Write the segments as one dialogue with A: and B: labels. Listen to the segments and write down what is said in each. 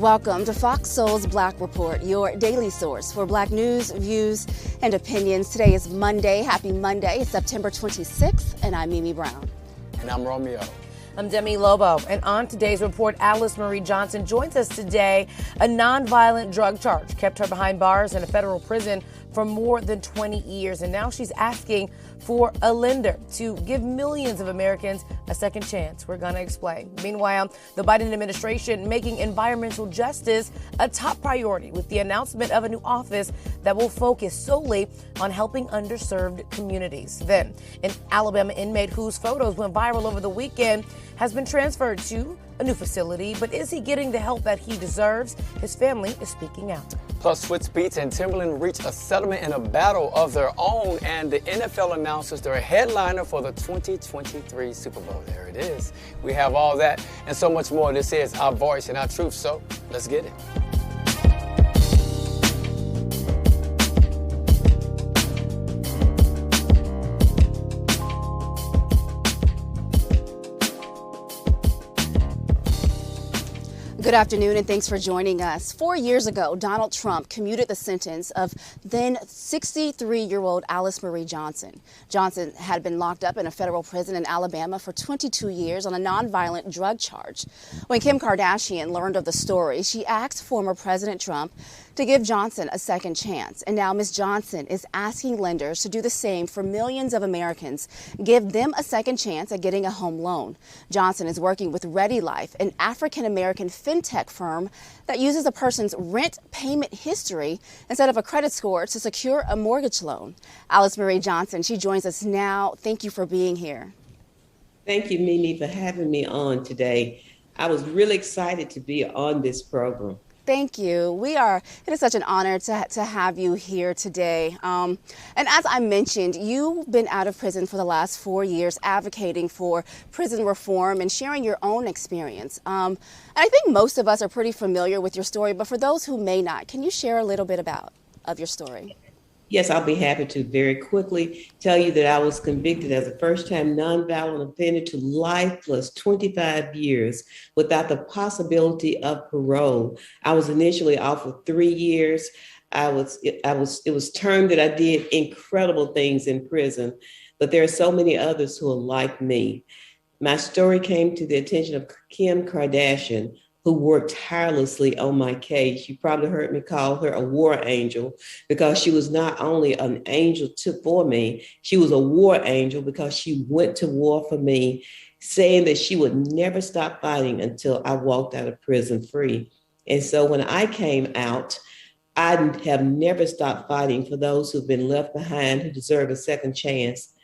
A: Welcome to Fox Soul's Black Report, your daily source for Black news, views, and opinions. Today is Monday. Happy Monday. It's September 26th, and I'm Mimi Brown.
B: And I'm Romeo.
C: I'm Demi Lobo, and on today's report, Alice Marie Johson joins us today. A nonviolent drug charge kept her behind bars in a federal prison for more than 20 years, and now she's asking for a lender to give millions of Americans a second chance. We're going to explain. Meanwhile, the Biden administration making environmental justice a top priority with the announcement of a new office that will focus solely on helping underserved communities. Then, an Alabama inmate whose photos went viral over the weekend has been transferred to a new facility, but is he getting the help that he deserves? His family is speaking out.
B: Plus, Switz Beats and Timberland reach a settlement in a battle of their own, and the NFL announces their headliner for the 2023 Super Bowl. There it is. We have all that and so much more. This is our voice and our truth, so let's get it.
A: Good afternoon, and thanks for joining us. 4 years ago, Donald Trump commuted the sentence of then 63-year-old Alice Marie Johson. Johson had been locked up in a federal prison in Alabama for 22 years on a nonviolent drug charge. When Kim Kardashian learned of the story, she asked former President Trump to give Johson a second chance. And now Ms. Johson is asking lenders to do the same for millions of Americans, give them a second chance at getting a home loan. Johson is working with Ready Life, an African-American fintech firm that uses a person's rent payment history instead of a credit score to secure a mortgage loan. Alice Marie Johson, she joins us now. Thank you for being here.
D: Thank you, Mimi, for having me on today. I was really excited to be on this program.
A: Thank you. It is such an honor to have you here today. And as I mentioned, you've been out of prison for the last 4 years advocating for prison reform and sharing your own experience. And I think most of us are pretty familiar with your story, but for those who may not, can you share a little bit of your story?
D: Yes, I'll be happy to very quickly tell you that I was convicted as a first-time nonviolent offender to life plus 25 years without the possibility of parole. I was initially offered 3 years. It was termed that I did incredible things in prison, but there are so many others who are like me. My story came to the attention of Kim Kardashian, who worked tirelessly on my case. You probably heard me call her a war angel because she was not only an angel for me, she was a war angel because she went to war for me, saying that she would never stop fighting until I walked out of prison free. And so when I came out, I have never stopped fighting for those who've been left behind, who deserve a second chance.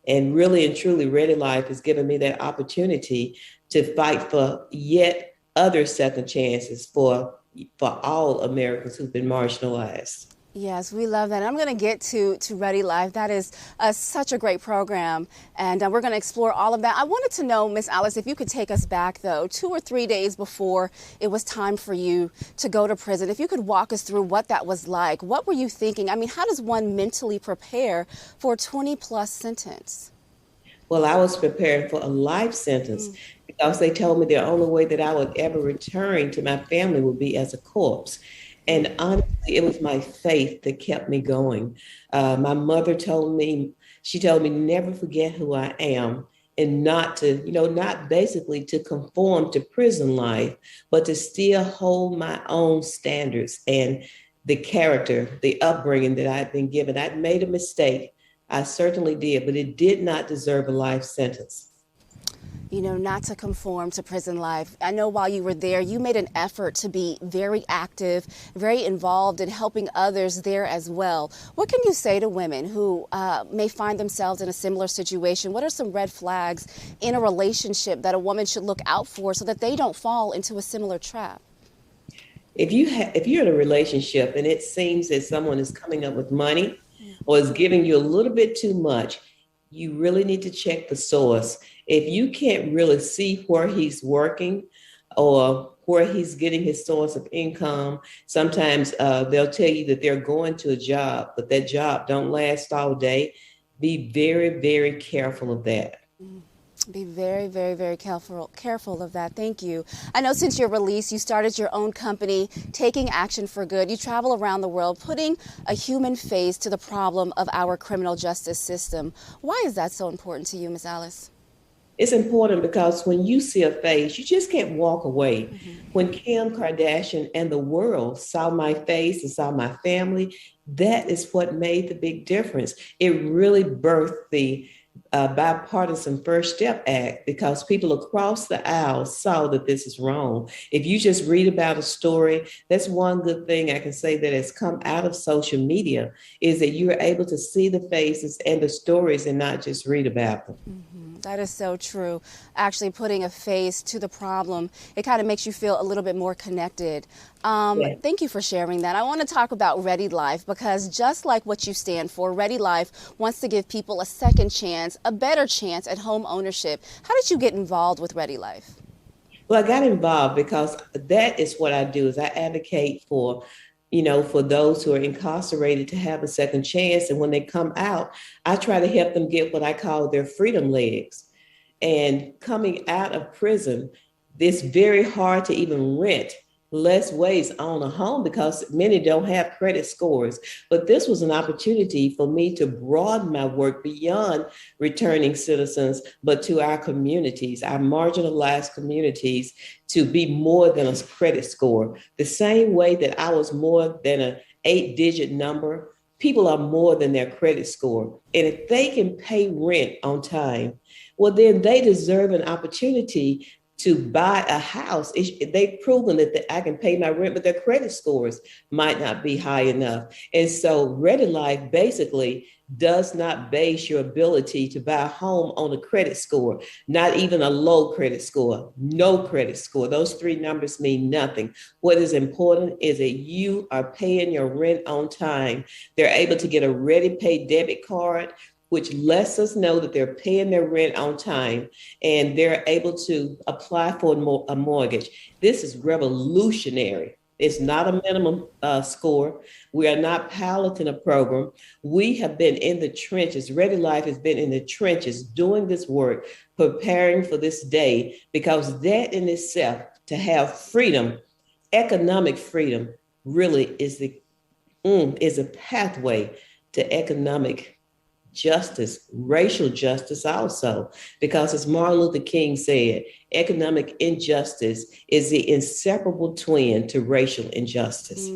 D: And really and truly, Ready Life has given me that opportunity to fight for yet other second chances for all Americans who've been marginalized.
A: Yes, we love that. I'm going to get to Ready Life. That is such a great program, and we're going to explore all of that. I wanted to know, Miss Alice, if you could take us back, though, 2 or 3 days before it was time for you to go to prison. If you could walk us through what that was like. What were you thinking? I mean, how does one mentally prepare for a 20-plus sentence?
D: Well, I was preparing for a life sentence because they told me the only way that I would ever return to my family would be as a corpse. And honestly, it was my faith that kept me going. My mother told me, never forget who I am, and not basically to conform to prison life, but to still hold my own standards and the character, the upbringing that I'd been given. I'd made a mistake. I certainly did, but it did not deserve a life sentence.
A: Not to conform to prison life. I know while you were there, you made an effort to be very active, very involved in helping others there as well. What can you say to women who may find themselves in a similar situation? What are some red flags in a relationship that a woman should look out for so that they don't fall into a similar trap?
D: If you're in a relationship and it seems that someone is coming up with money or is giving you a little bit too much, you really need to check the source. If you can't really see where he's working or where he's getting his source of income, sometimes they'll tell you that they're going to a job, but that job don't last all day. Be very, very careful of that.
A: Be very, very, very careful of that. Thank you. I know since your release, you started your own company, Taking Action for Good. You travel around the world, putting a human face to the problem of our criminal justice system. Why is that so important to you, Ms. Alice?
D: It's important because when you see a face, you just can't walk away. When Kim Kardashian and the world saw my face and saw my family, that is what made the big difference. It really birthed the bipartisan First Step Act because people across the aisle saw that this is wrong. If you just read about a story, that's one good thing I can say that has come out of social media is that you're able to see the faces and the stories and not just read about them.
A: That is so true. Actually putting a face to the problem, it kind of makes you feel a little bit more connected.
D: Yeah.
A: Thank you for sharing that. I want to talk about Ready Life because just like what you stand for, Ready Life wants to give people a second chance, a better chance at home ownership. How did you get involved with Ready Life?
D: Well, I got involved because that is what I do is I advocate for for those who are incarcerated to have a second chance. And when they come out, I try to help them get what I call their freedom legs. And coming out of prison, it's very hard to even rent, less ways own a home because many don't have credit scores. But this was an opportunity for me to broaden my work beyond returning citizens, but to our communities, our marginalized communities, to be more than a credit score. The same way that I was more than an 8-digit number, people are more than their credit score. And if they can pay rent on time, well, then they deserve an opportunity to buy a house. They've proven that I can pay my rent, but their credit scores might not be high enough. And so Ready Life basically does not base your ability to buy a home on a credit score, not even a low credit score, no credit score. Those three numbers mean nothing. What is important is that you are paying your rent on time. They're able to get a Ready Pay debit card, which lets us know that they're paying their rent on time and they're able to apply for a mortgage. This is revolutionary. It's not a minimum score. We are not piloting a program. We have been in the trenches. Ready Life has been in the trenches doing this work, preparing for this day, because that in itself, to have freedom, economic freedom, really is a pathway to economic justice, racial justice also, because as Martin Luther King said, economic injustice is the inseparable twin to racial injustice.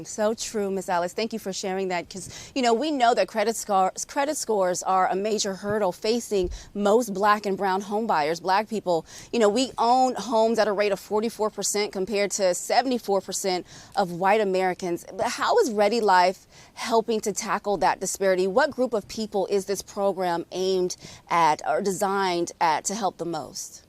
A: So true, Ms. Alice. Thank you for sharing that because, we know that credit scores are a major hurdle facing most Black and brown home buyers. Black people, we own homes at a rate of 44% compared to 74% of white Americans. But how is Ready Life helping to tackle that disparity? What group of people is this program aimed at or designed at to help the most?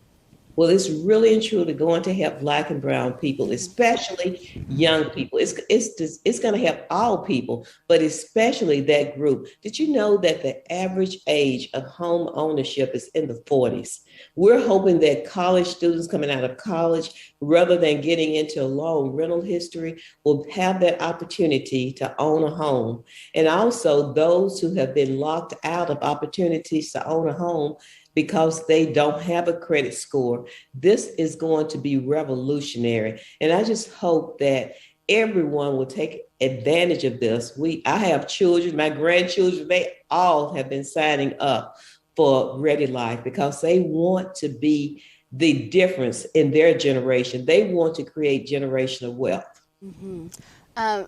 D: Well, it's really and truly going to help Black and brown people, especially young people. It's going to help all people, but especially that group. Did you know that the average age of home ownership is in the 40s? We're hoping that college students coming out of college, rather than getting into a long rental history, will have that opportunity to own a home. And also those who have been locked out of opportunities to own a home because they don't have a credit score. This is going to be revolutionary. And I just hope that everyone will take advantage of this. I have children, my grandchildren, they all have been signing up for Ready Life because they want to be the difference in their generation. They want to create generational wealth.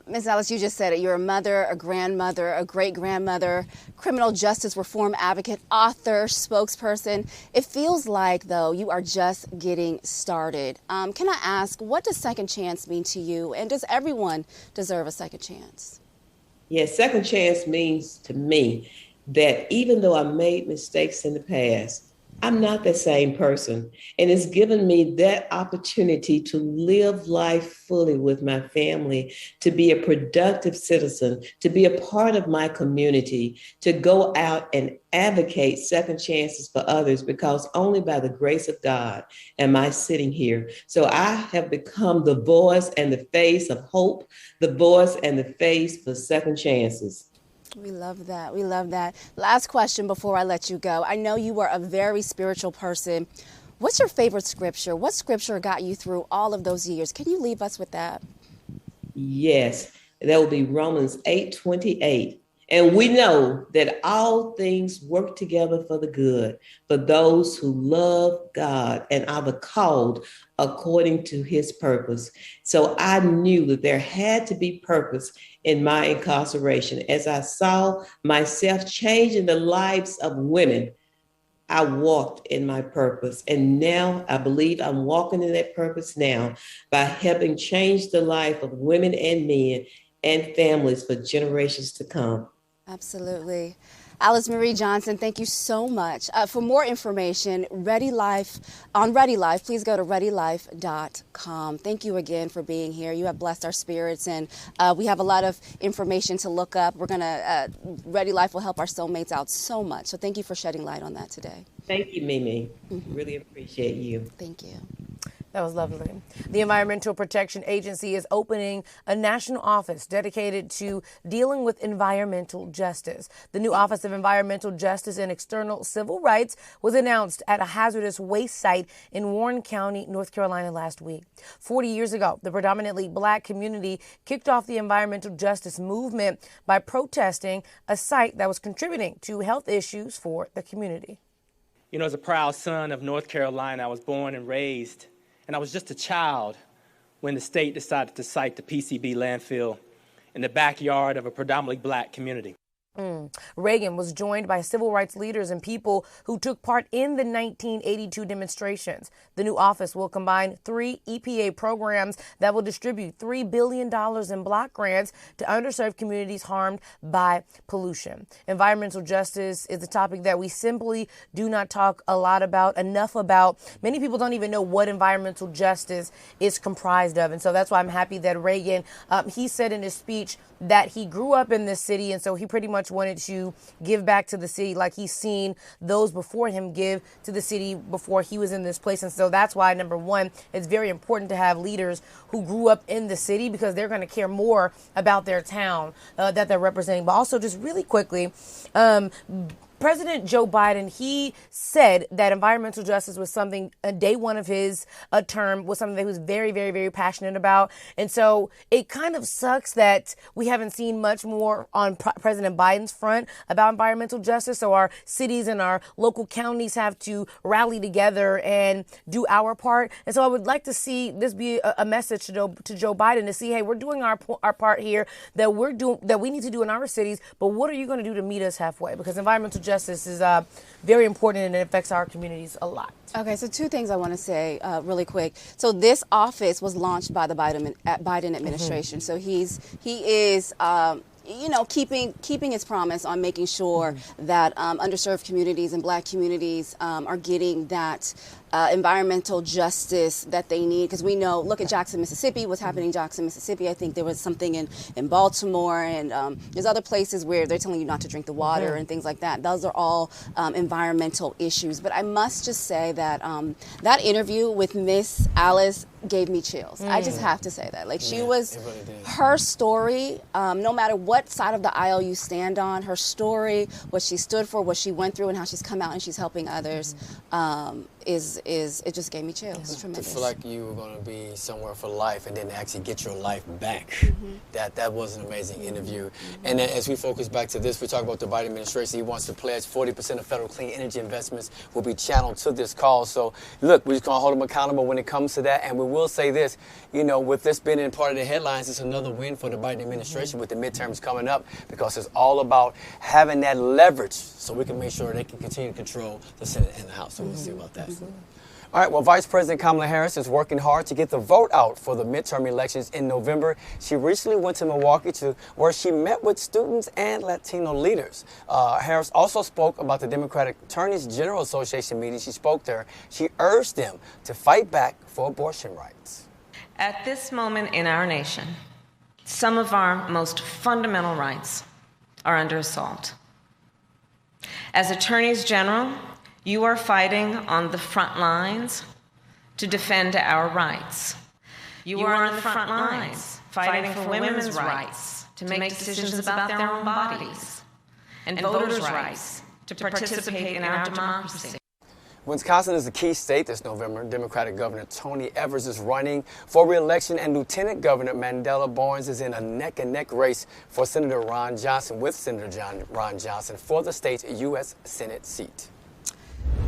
A: Ms. Alice, you just said it. You're a mother, a grandmother, a great-grandmother, criminal justice reform advocate, author, spokesperson. It feels like, though, you are just getting started. Can I ask, what does second chance mean to you? And does everyone deserve a second chance?
D: Yes, second chance means to me that even though I made mistakes in the past, I'm not the same person. And it's given me that opportunity to live life fully with my family, to be a productive citizen, to be a part of my community, to go out and advocate second chances for others, because only by the grace of God am I sitting here. So I have become the voice and the face of hope, the voice and the face for second chances.
A: We love that. We love that. Last question before I let you go. I know you are a very spiritual person. What's your favorite scripture? What scripture got you through all of those years? Can you leave us with that?
D: Yes, that will be Romans 8:28. And we know that all things work together for the good, for those who love God and are the called according to his purpose. So I knew that there had to be purpose in my incarceration. As I saw myself changing the lives of women, I walked in my purpose. And now I believe I'm walking in that purpose now by helping change the life of women and men and families for generations to come.
A: Absolutely. Alice Marie Johson, thank you so much. For more information, Ready Life, please go to readylife.com. Thank you again for being here. You have blessed our spirits, and we have a lot of information to look up. We're going to, Ready Life will help our soulmates out so much. So thank you for shedding light on that today.
D: Thank you, Mimi. Really appreciate you.
A: Thank you.
C: That was lovely. The Environmental Protection Agency is opening a national office dedicated to dealing with environmental justice. The new Office of Environmental Justice and External Civil Rights was announced at a hazardous waste site in Warren County, North Carolina last week. 40 years ago, the predominantly black community kicked off the environmental justice movement by protesting a site that was contributing to health issues for the community.
E: You know, as a proud son of North Carolina, I was born and raised, and I was just a child when the state decided to site the PCB landfill in the backyard of a predominantly black community.
C: Reagan was joined by civil rights leaders and people who took part in the 1982 demonstrations. The new office will combine 3 EPA programs that will distribute $3 billion in block grants to underserved communities harmed by pollution. Environmental justice is a topic that we simply do not talk enough about. Many people don't even know what environmental justice is comprised of. And so that's why I'm happy that Reagan, he said in his speech that he grew up in this city, and so he pretty much wanted to give back to the city like he's seen those before him give to the city before he was in this place. And so that's why, number one, it's very important to have leaders who grew up in the city, because they're going to care more about their town that they're representing. But also, just really quickly, President Joe Biden, he said that environmental justice was something, day one of his term, was something that he was very, very, very passionate about. And so it kind of sucks that we haven't seen much more on President Biden's front about environmental justice. So our cities and our local counties have to rally together and do our part. And so I would like to see this be a message to Joe Biden to see, hey, we're doing our part here that we need to do in our cities. But what are you going to do to meet us halfway? Because environmental justice is very important, and it affects our communities a lot.
A: Okay, so 2 things I want to say really quick. So this office was launched by the Biden administration. So he is keeping his promise on making sure that underserved communities and black communities are getting that environmental justice that they need. Because we know, look at Jackson, Mississippi, what's happening in Jackson, Mississippi. I think there was something in Baltimore, and there's other places where they're telling you not to drink the water and things like that. Those are all environmental issues. But I must just say that that interview with Miss Alice gave me chills. I just have to say that. Like, she was, really her story, no matter what side of the aisle you stand on, her story, what she stood for, what she went through, and how she's come out and she's helping others, it just gave me chills. It's tremendous.
B: To feel like you were going to be somewhere for life and then actually get your life back. That was an amazing interview. And then as we focus back to this, we talk about the Biden administration. He wants to pledge 40% of federal clean energy investments will be channeled to this cause. So look, we're just going to hold him accountable when it comes to that. And we will say this, with this being in part of the headlines, it's another win for the Biden administration with the midterms coming up, because it's all about having that leverage so we can make sure they can continue to control the Senate and the House. So we'll see about that. All right, well, Vice President Kamala Harris is working hard to get the vote out for the midterm elections in November. She recently went to Milwaukee where she met with students and Latino leaders. Harris also spoke about the Democratic Attorneys General Association meeting. She spoke there. She urged them to fight back for abortion rights.
F: At this moment in our nation, some of our most fundamental rights are under assault. As Attorneys General, you are fighting on the front lines to defend our rights. You are on the front lines fighting for women's rights to make decisions about their own bodies. and voters' rights to participate in our democracy.
B: Wisconsin is a key state this November. Democratic Governor Tony Evers is running for re-election, and Lieutenant Governor Mandela Barnes is in a neck-and-neck race for Senator Ron Johnson with Senator Ron Johnson for the state's U.S. Senate seat.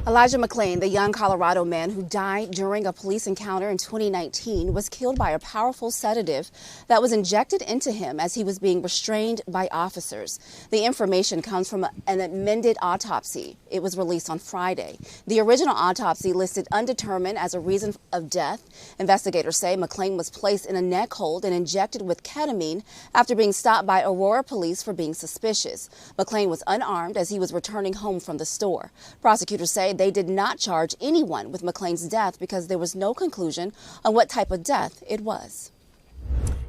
A: Elijah McLean, the young Colorado man who died during a police encounter in 2019, was killed by a powerful sedative that was injected into him as he was being restrained by officers. The information comes from an amended autopsy. It was released on Friday. The original autopsy listed undetermined as a reason of death. Investigators say McLean was placed in a neck hold and injected with ketamine after being stopped by Aurora police for being suspicious. McLean was unarmed as he was returning home from the store. Prosecutors say they did not charge anyone with McLean's death because there was no conclusion on what type of death it was.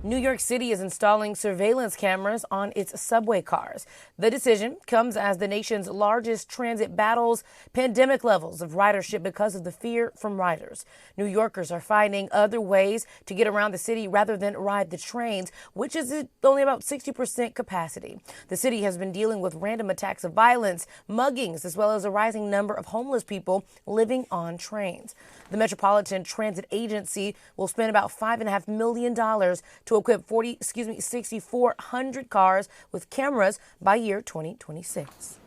C: New York City is installing surveillance cameras on its subway cars. The decision comes as the nation's largest transit battles pandemic levels of ridership because of the fear from riders. New Yorkers are finding other ways to get around the city rather than ride the trains, which is at only about 60% capacity. The city has been dealing with random attacks of violence, muggings, as well as a rising number of homeless people living on trains. The Metropolitan Transit Agency will spend about $5.5 million to equip 6,400 cars with cameras by year 2026.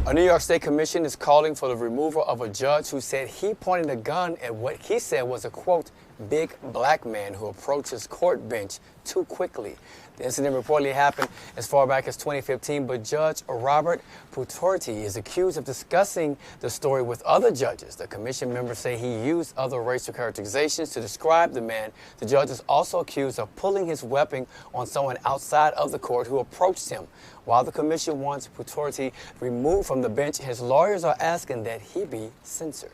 B: A New York State commission is calling for the removal of a judge who said he pointed a gun at what he said was a, quote, big black man who approached his court bench too quickly. The incident reportedly happened as far back as 2015, but Judge Robert Putorti is accused of discussing the story with other judges. The commission members say he used other racial characterizations to describe the man. The judge is also accused of pulling his weapon on someone outside of the court who approached him. While the commission wants Putorti removed from the bench, his lawyers are asking that he be censored.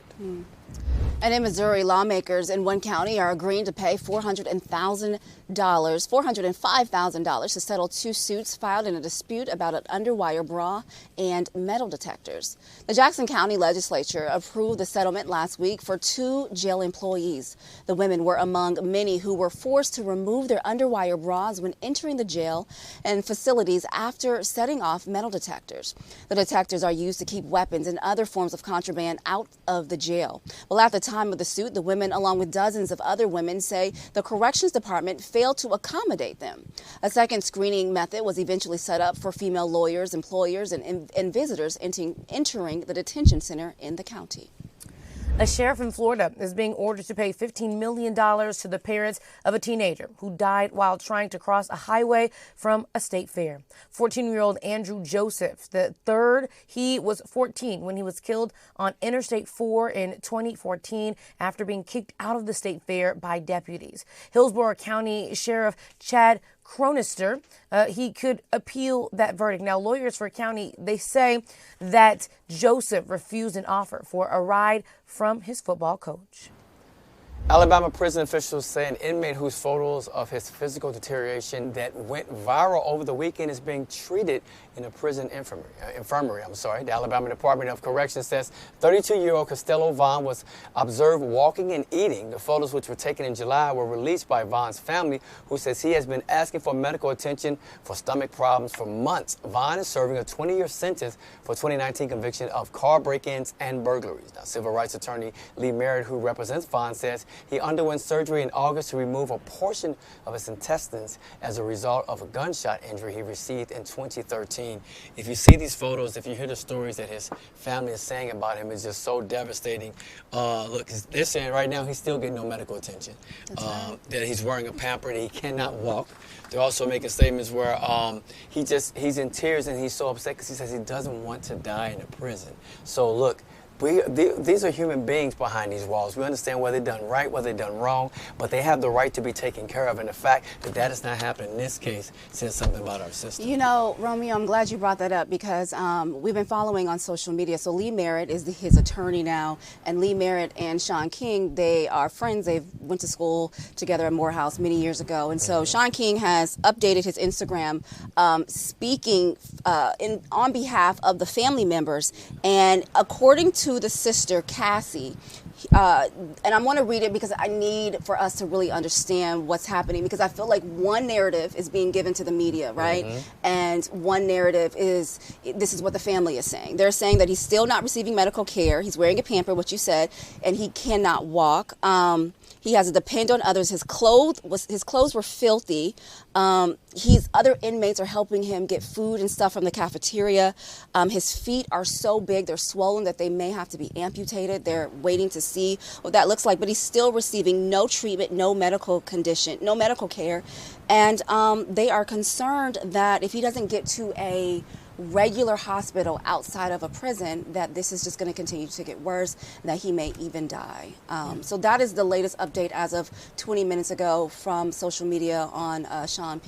A: And in Missouri, lawmakers in one county are agreeing to pay $405,000 to settle two suits filed in a dispute about an underwire bra and metal detectors. The Jackson County Legislature approved the settlement last week for two jail employees. The women were among many who were forced to remove their underwire bras when entering the jail and facilities after setting off metal detectors. The detectors are used to keep weapons and other forms of contraband out of the jail. Well, at the time of the suit, the women, along with dozens of other women, say the Corrections Department failed to accommodate them. A second screening method was eventually set up for female lawyers, employers, and visitors entering the detention center in the county.
C: A sheriff in Florida is being ordered to pay $15 million to the parents of a teenager who died while trying to cross a highway from a state fair. 14-year-old Andrew Joseph III, he was 14 when he was killed on Interstate 4 in 2014 after being kicked out of the state fair by deputies. Hillsborough County Sheriff Chad Cronister, he could appeal that verdict. Now, lawyers for county, they say that Joseph refused an offer for a ride from his football coach.
B: Alabama prison officials say an inmate whose photos of his physical deterioration that went viral over the weekend is being treated in a prison infirmary. The Alabama Department of Corrections says 32-year-old Costello Vaughn was observed walking and eating. The photos, which were taken in July, were released by Vaughn's family, who says he has been asking for medical attention for stomach problems for months. Vaughn is serving a 20-year sentence for 2019 conviction of car break-ins and burglaries. Now, civil rights attorney Lee Merritt, who represents Vaughn, says he underwent surgery in August to remove a portion of his intestines as a result of a gunshot injury he received in 2013. If you see these photos, if you hear the stories that his family is saying about him, it's just so devastating. Look, they're saying right now he's still getting no medical attention. That he's wearing a pamper and he cannot walk. They're also making statements where he's in tears and he's so upset because he says he doesn't want to die in a prison. So look, these are human beings behind these walls. We understand whether they've done right, whether they've done wrong, but they have the right to be taken care of. And the fact that that is not happening in this case says something about our system.
A: You know, Romeo, I'm glad you brought that up because we've been following on social media. So Lee Merritt is his attorney now, and Lee Merritt and Sean King, they are friends. They went to school together at Morehouse many years ago. And so Sean King has updated his Instagram speaking on behalf of the family members. And according to the sister, Cassie, and I want to read it because I need for us to really understand what's happening, because I feel like one narrative is being given to the media, right? And one narrative is, this is what the family is saying. They're saying that he's still not receiving medical care. He's wearing a pamper, what you said, and he cannot walk. He has to depend on others. His clothes were filthy. Other inmates are helping him get food and stuff from the cafeteria. His feet are so big, they're swollen, that they may have to be amputated. They're waiting to see what that looks like, but he's still receiving no treatment, no medical care. And they are concerned that if he doesn't get to a regular hospital outside of a prison, that this is just going to continue to get worse, and that he may even die. So that is the latest update as of 20 minutes ago from social media on Sean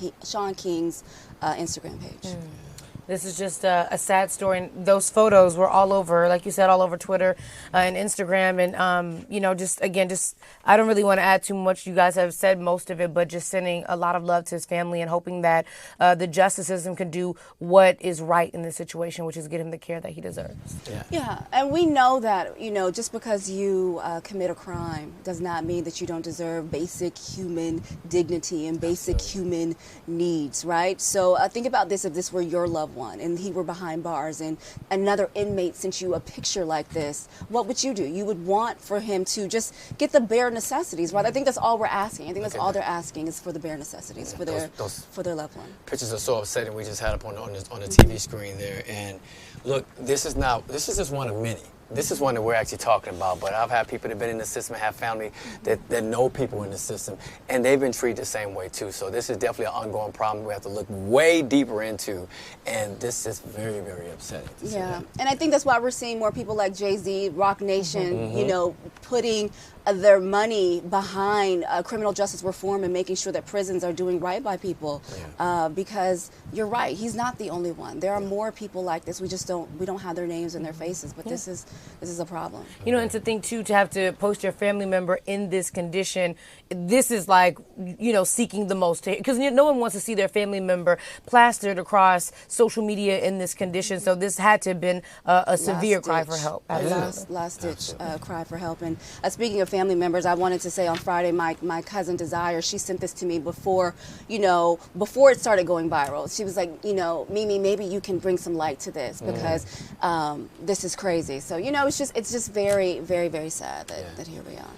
A: King's Instagram page.
C: This is just a sad story, and those photos were all over, like you said, all over Twitter and Instagram, and just I don't really want to add too much. You guys have said most of it, but just sending a lot of love to his family and hoping that the justice system can do what is right in this situation, which is get him the care that he deserves.
A: Yeah, and we know that, just because you commit a crime does not mean that you don't deserve basic human dignity and basic human needs, right? So think about this: if this were your loved one and he were behind bars and another inmate sent you a picture like this, what would you do? You would want for him to just get the bare necessities, right? I think that's all we're asking. I think that's all they're asking is for the bare necessities for their loved one.
B: Pictures are so upsetting. We just had up on the TV screen there, and look, this is just one of many. This is one that we're actually talking about, but I've had people that have been in the system, have family that know people in the system, and they've been treated the same way too. So this is definitely an ongoing problem we have to look way deeper into, and this is very, very upsetting.
A: Yeah, and I think that's why we're seeing more people like Jay-Z, Rock Nation, putting their money behind criminal justice reform and making sure that prisons are doing right by people. Because you're right, he's not the only one. There are more people like this. We don't have their names and their faces, but this is a problem.
C: And to think too, to have to post your family member in this condition, this is like, seeking the most, because no one wants to see their family member plastered across social media in this condition. So this had to have been a severe cry for help.
A: Last ditch cry for help. And speaking of family members, I wanted to say on Friday, my cousin Desire, she sent this to me before it started going viral. She was like, Mimi, maybe you can bring some light to this, because this is crazy. So, it's just very, very, very sad that here we are.